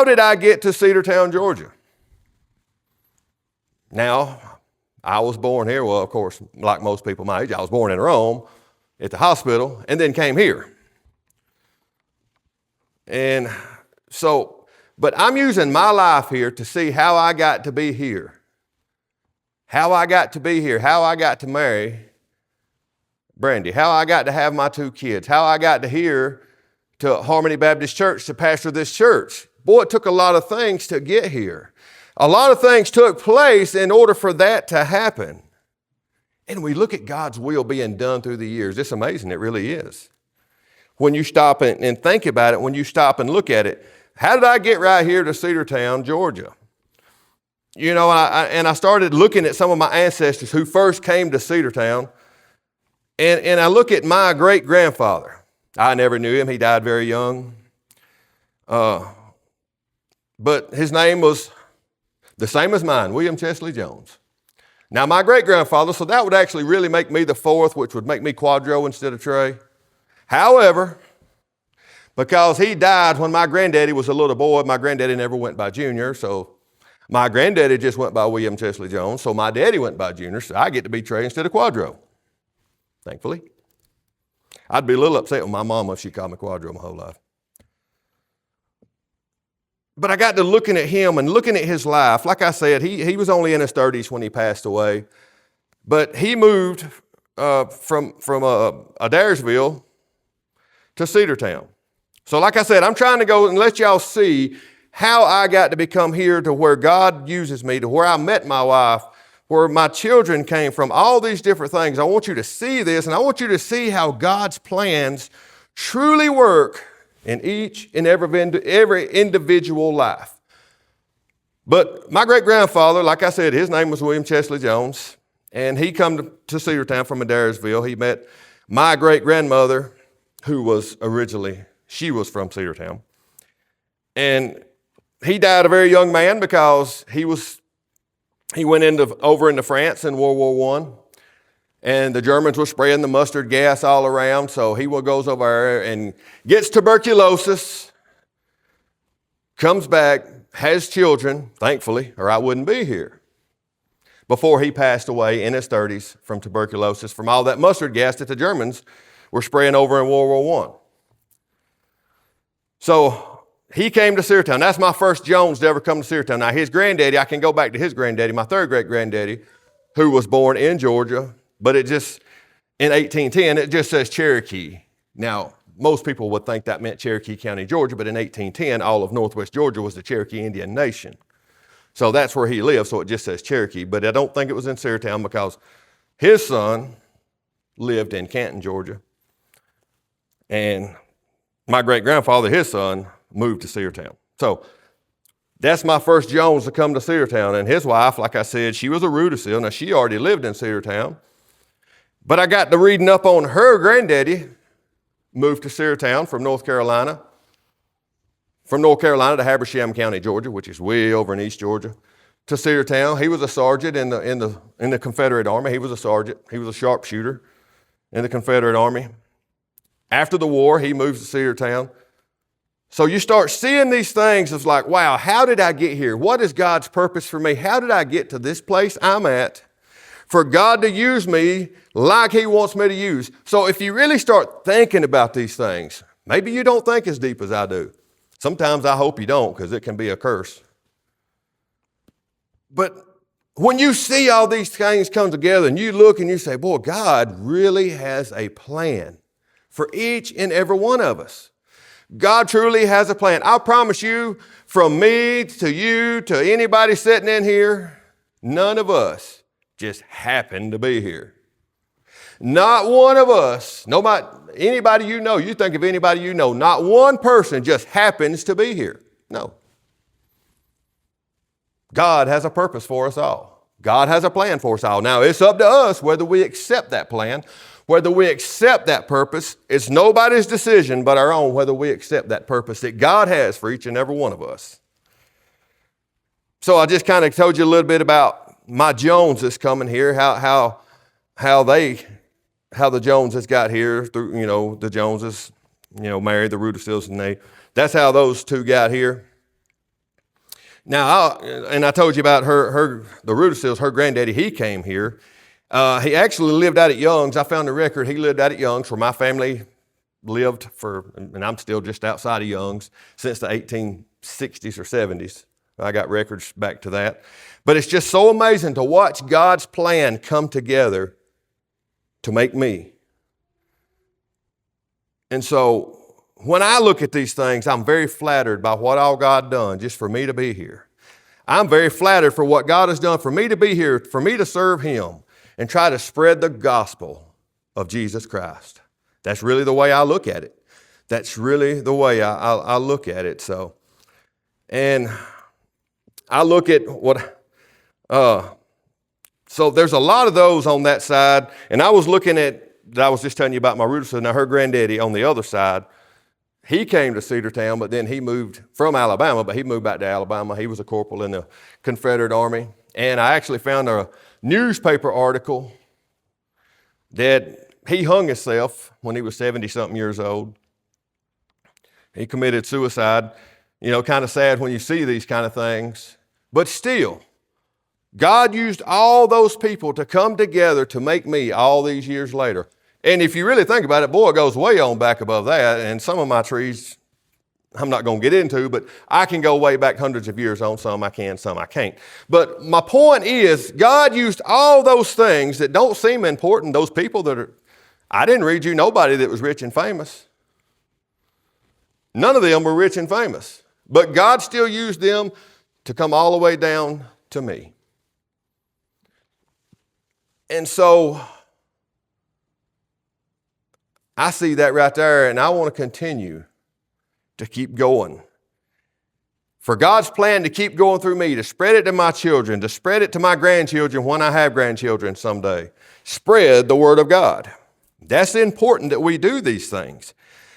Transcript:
How did I get to Cedartown, Georgia? Now, I was born here. Well, of course, like most people my age, I was born in Rome at the hospital and then came here. And so, but I'm using my life here to see how I got to be here. How I got to be here. How I got to marry Brandy. How I got to have my 2 kids. How I got to here to Harmony Baptist Church to pastor this church. Boy, it took a lot of things to get here. A lot of things took place in order for that to happen. And we look at God's will being done through the years. It's amazing. It really is. When you stop and think about it, when you stop and look at it, how did I get right here to Cedartown, Georgia? You know, I started looking at some of my ancestors who first came to Cedartown, and I look at my great-grandfather. I never knew him. He died very young. But his name was the same as mine, William Chesley Jones. Now, my great-grandfather, so that would actually really make me the 4th, which would make me Quadro instead of Trey. However, because he died when my granddaddy was a little boy, my granddaddy never went by Junior, so my granddaddy just went by William Chesley Jones, so my daddy went by Junior, so I get to be Trey instead of Quadro, thankfully. I'd be a little upset with my mama if she called me Quadro my whole life. But I got to looking at him and looking at his life. Like I said, he was only in his 30s when he passed away. But he moved from Adairsville to Cedartown. So like I said, I'm trying to go and let y'all see how I got to become here to where God uses me, to where I met my wife, where my children came from, all these different things. I want you to see this, and I want you to see how God's plans truly work in each and every individual life. But my great-grandfather, like I said, his name was William Chesley Jones, and he come to Cedartown from Adairsville. He met my great-grandmother, who was originally, she was from Cedartown. And he died a very young man because he went over into France in World War I. And the Germans were spraying the mustard gas all around, so he goes over there and gets tuberculosis, comes back, has children, thankfully, or I wouldn't be here, before he passed away in his 30s from tuberculosis, from all that mustard gas that the Germans were spraying over in World War I. So he came to Cedartown. That's my first Jones to ever come to Cedartown. Now his granddaddy, I can go back to his granddaddy, my 3rd great-granddaddy, who was born in Georgia. But it just, in 1810, it just says Cherokee. Now, most people would think that meant Cherokee County, Georgia, but in 1810, all of Northwest Georgia was the Cherokee Indian Nation. So that's where he lived, so it just says Cherokee. But I don't think it was in Cedartown because his son lived in Canton, Georgia. And my great-grandfather, his son, moved to Cedartown. So that's my first Jones to come to Cedartown. And his wife, like I said, she was a Rudisill. Now, she already lived in Cedartown. But I got to reading up on her granddaddy, moved to Cedartown from North Carolina to Habersham County, Georgia, which is way over in East Georgia, to Cedartown. He was a sergeant in the Confederate Army. He was a sergeant. He was a sharpshooter in the Confederate Army. After the war, he moves to Cedartown. So you start seeing these things. It's like, wow, how did I get here? What is God's purpose for me? How did I get to this place I'm at? For God to use me like he wants me to use. So if you really start thinking about these things, maybe you don't think as deep as I do. Sometimes I hope you don't, because it can be a curse. But when you see all these things come together and you look and you say, boy, God really has a plan for each and every one of us. God truly has a plan. I promise you, from me to you to anybody sitting in here, none of us just happened to be here. Not one of us, anybody you know, you think of anybody you know, not one person just happens to be here. No. God has a purpose for us all. God has a plan for us all. Now, it's up to us whether we accept that plan, whether we accept that purpose. It's nobody's decision but our own whether we accept that purpose that God has for each and every one of us. So I just kind of told you a little bit about my Joneses coming here, how the Joneses got here through, the Joneses, married the Rudisills, and that's how those two got here. Now, and I told you about the Rudistills, her granddaddy, he came here. He actually lived out at Young's. I found the record. He lived out at Young's where my family lived and I'm still just outside of Young's since the 1860s or 70s. I got records back to that. But it's just so amazing to watch God's plan come together to make me. And so when I look at these things, I'm very flattered by what all God done just for me to be here. I'm very flattered for what God has done for me to be here, for me to serve Him and try to spread the gospel of Jesus Christ. That's really the way I look at it. That's really the way I look at it. So, and I look at so there's a lot of those on that side. And I was looking at, I was just telling you about my Rudolph. Now her granddaddy on the other side, he came to Cedartown, but then he moved from Alabama, but he moved back to Alabama. He was a corporal in the Confederate Army. And I actually found a newspaper article that he hung himself when he was 70-something years old. He committed suicide. You know, kind of sad when you see these kind of things. But still, God used all those people to come together to make me all these years later. And if you really think about it, boy, it goes way on back above that. And some of my trees, I'm not going to get into, but I can go way back hundreds of years on. Some I can, some I can't. But my point is, God used all those things that don't seem important, those people that are, I didn't read you nobody that was rich and famous. None of them were rich and famous. But God still used them to come all the way down to me. And so I see that right there, and I want to continue to keep going. For God's plan to keep going through me, to spread it to my children, to spread it to my grandchildren when I have grandchildren someday. Spread the Word of God. That's important that we do these things.